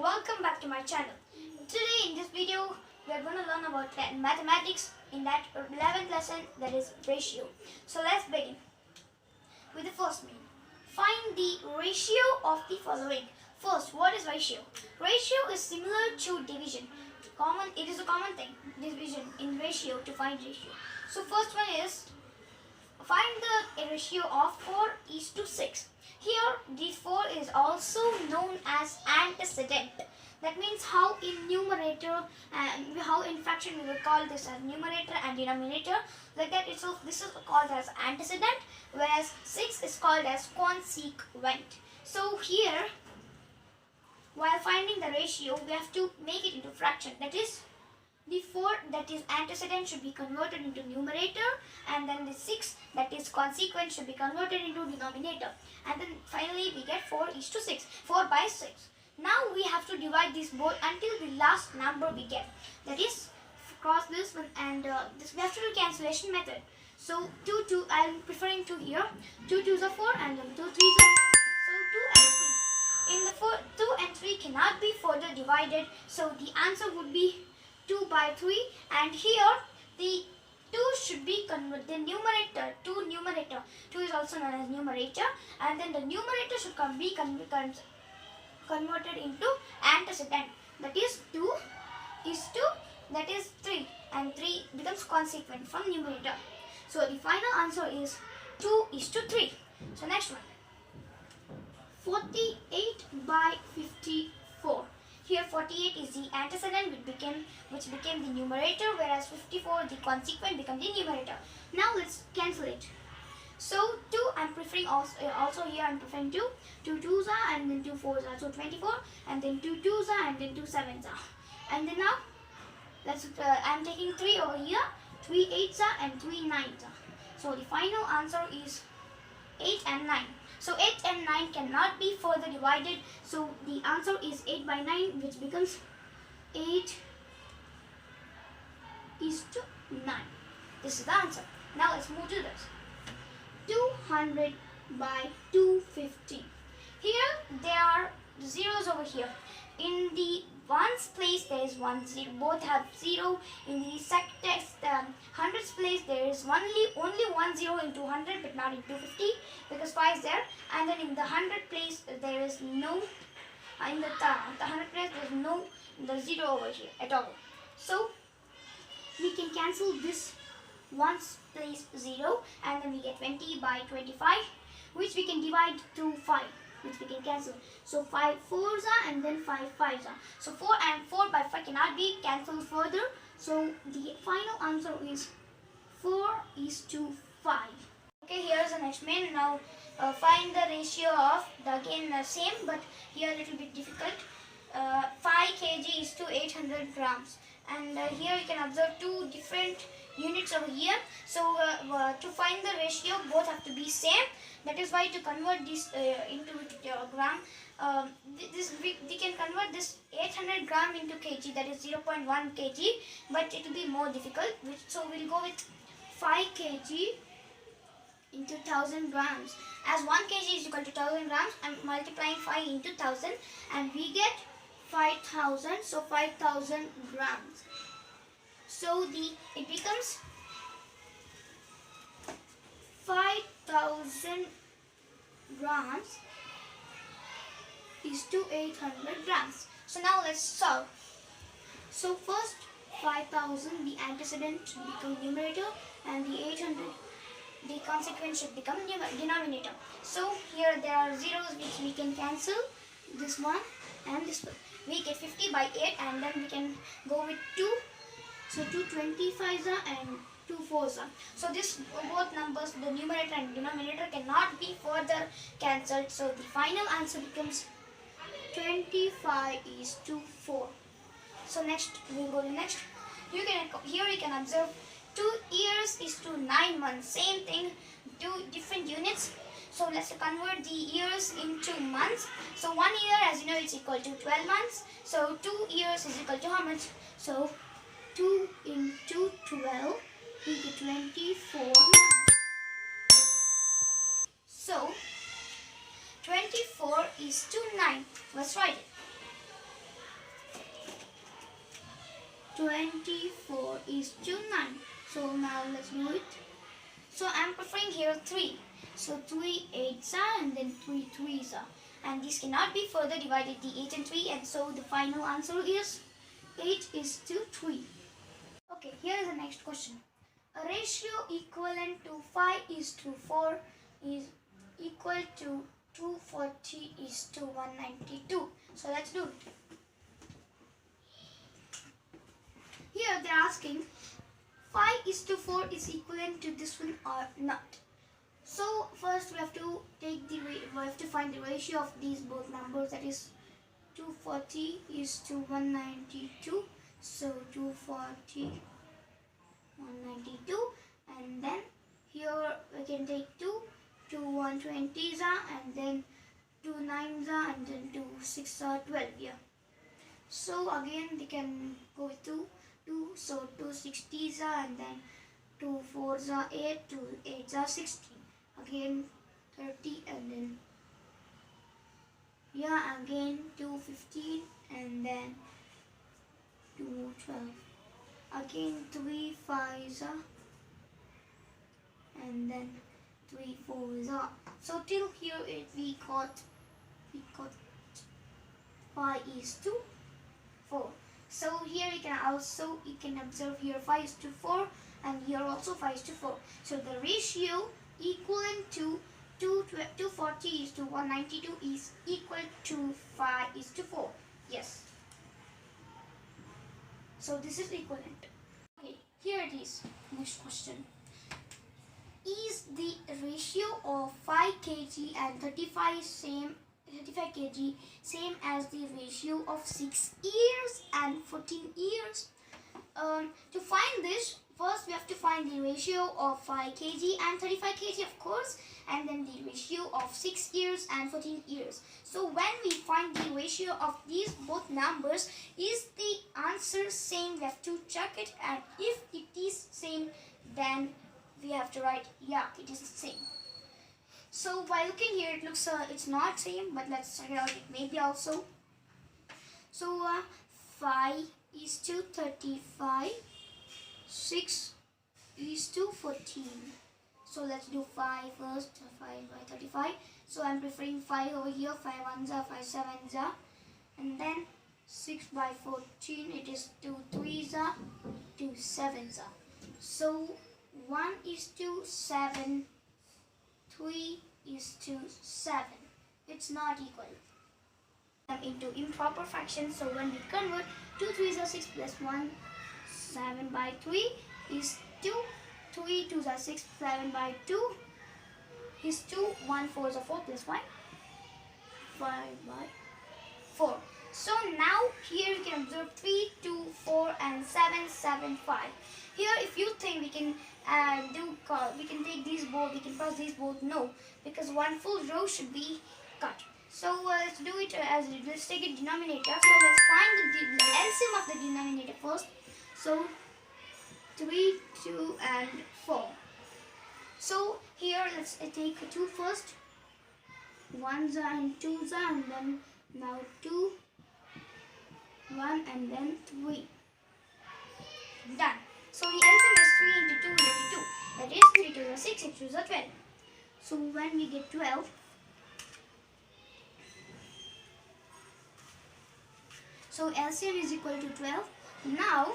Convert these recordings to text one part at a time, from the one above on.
welcome back to my channel. Today in this video we are going to learn about mathematics in that 11th lesson, that is ratio. So let's begin with the first one. Find the ratio of the following. First, what is ratio? Ratio is similar to division. It is a common thing, division in ratio, to find ratio. So first one is find the ratio of 4:6. Here the 4 is also known as antecedent. That means how in numerator and how in fraction we will call this as numerator and denominator. Like that itself, this is called as antecedent, whereas 6 is called as consequent. So here, while finding the ratio, we have to make it into fraction. That is, the 4 that is antecedent should be converted into numerator, and then the 6 that is consequent should be converted into denominator. And then finally we get 4:6, 4/6. Now we have to divide these both until the last number we get. That is, cross this one and this, we have to do cancellation method. So 2, I am preferring 2 here. 2 2s are 4 and then 2 3s are 6. So 2 and 3. In the 2 and 3 cannot be further divided. So the answer would be 2/3, and here the 2 should be converted, the numerator, 2 is also known as numerator, and then the numerator should be converted into antecedent. That is 2:2, that is 3, and 3 becomes consequent from numerator. So the final answer is 2:3. So next one, 48/54. Here 48 is the antecedent which became the numerator, whereas 54, the consequent, became the numerator. Now let's cancel it. So 2, I'm preferring also here I'm preferring 2. 2 2s are and then 2 4s are, so 24, and then 2 2s are and then 2 7s are. And then now I'm taking 3 over here. 3 8s are and 3 9s are. So the final answer is 8 and 9. So 8 and 9 cannot be further divided. So the answer is 8/9, which becomes 8:9. This is the answer. Now let's move to this. 200/250. Here there are zeros over here. In the ones place there is 1 0. Both have 0. In the hundreds place there is only 1 0 in 200, but not in 250 because 5 is there. And then in the 100 place there is no. In the 100 place there is no the 0 over here at all. So we can cancel this ones place 0, and then we get 20/25, which we can divide through 5. Which we can cancel. So 5 4s are and then 5 5s are. So 4 and 4/5 cannot be cancelled further. So the final answer is 4:5. Okay, here's the next one. Now find the ratio of again the same, but here a little bit difficult. 5 kg is to 800 grams. And here you can observe 2 different units over here. So to find the ratio, both have to be same. That is why to convert this into gram, we can convert this 800 gram into kg, that is 0.1 kg, but it will be more difficult. So we'll go with 5 kg into 1000 grams. As 1 kg is equal to 1000 grams, I'm multiplying 5 into 1000, and we get 5000. So 5000 grams. So it becomes 5000 grams is to 800 grams. So now let's solve. So first 5000, the antecedent should become numerator, and the 800, the consequent, should become denominator. So here there are zeros which we can cancel, this one and this one. We get 50/8, and then we can go with 2. So 2 25s are and 2 4s are. So this both numbers, the numerator and denominator, cannot be further cancelled. So the final answer becomes 25:4. So next we'll go to next. Here you can observe 2 years is to 9 months. Same thing, 2 different units. So let's convert the years into months. So 1 year, as you know, is equal to 12 months. So 2 years is equal to how much? So 2 into 12, we get 24 months. So 24 is to 9. Let's write it. 24 is to 9. So now let's do it. So I'm preferring here 3. So 3 8s are and then 3 3s are. And this cannot be further divided, the 8 and 3, and so the final answer is 8 is to 3. Okay, here is the next question. A ratio equivalent to 5 is to 4 is equal to 240 is to 192. So let's do it. Here they are asking 5 is to 4 is equivalent to this one or not. So first we have to find the ratio of these both numbers, that is 240 is to 192. So 240 192, and then here we can take 2 120s and then 2 9s and then 2 6 are 12 here. So again they can go with 2 so 2 60s and then 2 4s are 8, 2 8s are 16. Again 30 and then again 2 15 and then 2 12. Again 3 5s are and then 3 4s are. So till here we got 5 is to 4. So here you can observe here 5 is to 4 and here also 5 is to 4. So the ratio equivalent to 240 is to 192 is equal to 5 is to 4. Yes. So this is equivalent. Okay, here it is. Next question. Is the ratio of 5 kg and 35 kg same as the ratio of 6 years and 14 years? To find this, first we have to find the ratio of 5 kg and 35 kg, of course, and then the ratio of 6 years and 14 years. So when we find the ratio of these both numbers, is the answer same? We have to check it, and if it is same, then we have to write yeah, it is the same. So by looking here, it looks it's not same, but let's check it out. It may be also. So 5 is to 35, 6 is to 14. So let's do 5 first. 5 by 35. So I'm preferring 5 over here. 5 1s are, 5 7s are, and then 6 by 14. It is 2 3s are, 2 7s are. So 1 is to 7, 3 is to 7. It's not equal. Into improper fractions. So when we convert 2 3s are 6 plus 1, 7 by 3 is 2. 3 2s are 6, 7 by 2 is 2. 1 4s are 4 plus 1, 5 by 4. So now here you can observe 3 2 4 and 7 7 5. Here if you think we can we can take these both, we can cross these both, no, because one full row should be cut. So let's do it let's take a denominator. So let's find the LCM of the denominator first. So 3 2 and 4. So here let's take 2 first. 1s and 2s and then now 2 1 and then 3. Done. So the LCM is 3 into 2 into 2. That is 3 2 is 6, 6 2 is 12. So when we get 12, so LCM is equal to 12. Now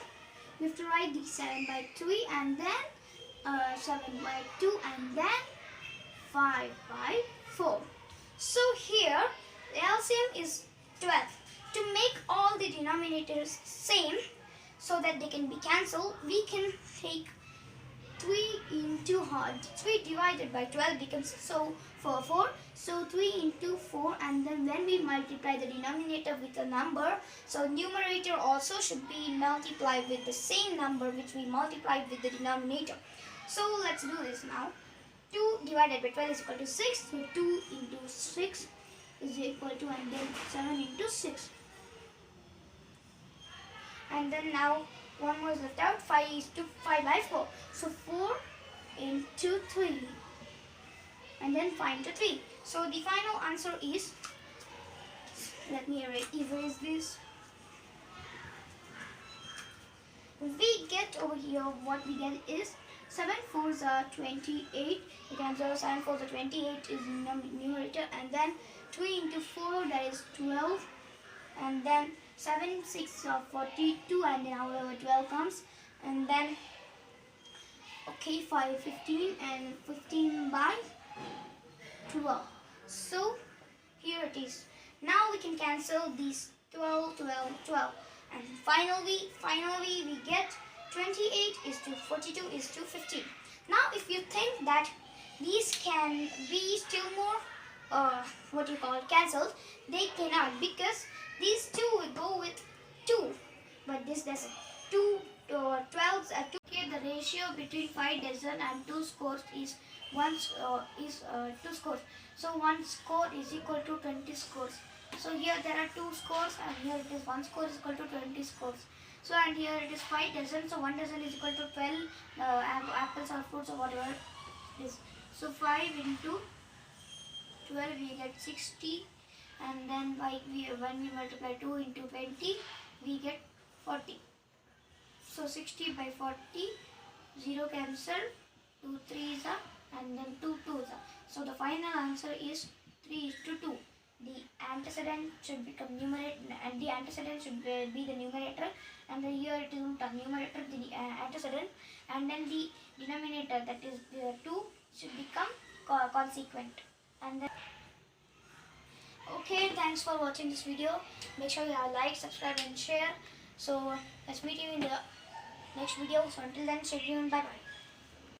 we have to write the 7 by 3 and then 7 by 2 and then 5 by 4. So here the LCM is 12. To make all the denominators same so that they can be cancelled, we can take 3 into 3 divided by 12 becomes 4. So 3 into 4, and then when we multiply the denominator with a number, so numerator also should be multiplied with the same number which we multiplied with the denominator. So let's do this now. 2 divided by 12 is equal to 6. So 2 into 6 is equal to, and then 7 into 6. And then now one more is left out. 5 is to 5 by 4. So 4 into 3. And then 5 into 3. So the final answer is, let me erase this. here what we get is 7 fours are 28. You can say 7 fours are 28 is numerator, and then 3 into 4, that is 12, and then 7 6 are 42, and then however 12 comes, and then okay 5 15, and 15 by 12. So here it is. Now we can cancel these 12 12 12, and finally we get 28 is to 42 is to 15. Now if you think that these can be still more what you call cancelled, they cannot, because these two will go with 2, but this doesn't. 2 12s are 2. Here the ratio between 5 dozen and 2 scores is 2 scores. So 1 score is equal to 20 scores. So here there are 2 scores, and here it is 1 score is equal to 20 scores. So and here it is 5 dozen, so 1 dozen is equal to 12 apples or fruits or whatever it is. So 5 into 12 we get 60, and then when we multiply 2 into 20 we get 40. So 60 by 40, 0 cancel, 2 3s are, and then 2 2s are. So the final answer is 3:2. The antecedent should become numerator, and the antecedent should be the numerator, and then here it is numerator, the antecedent, and then the denominator, that is the 2, should become consequent. And then okay, thanks for watching this video. Make sure you like, subscribe and share. So let's meet you in the next video. So until then, stay tuned. Bye bye.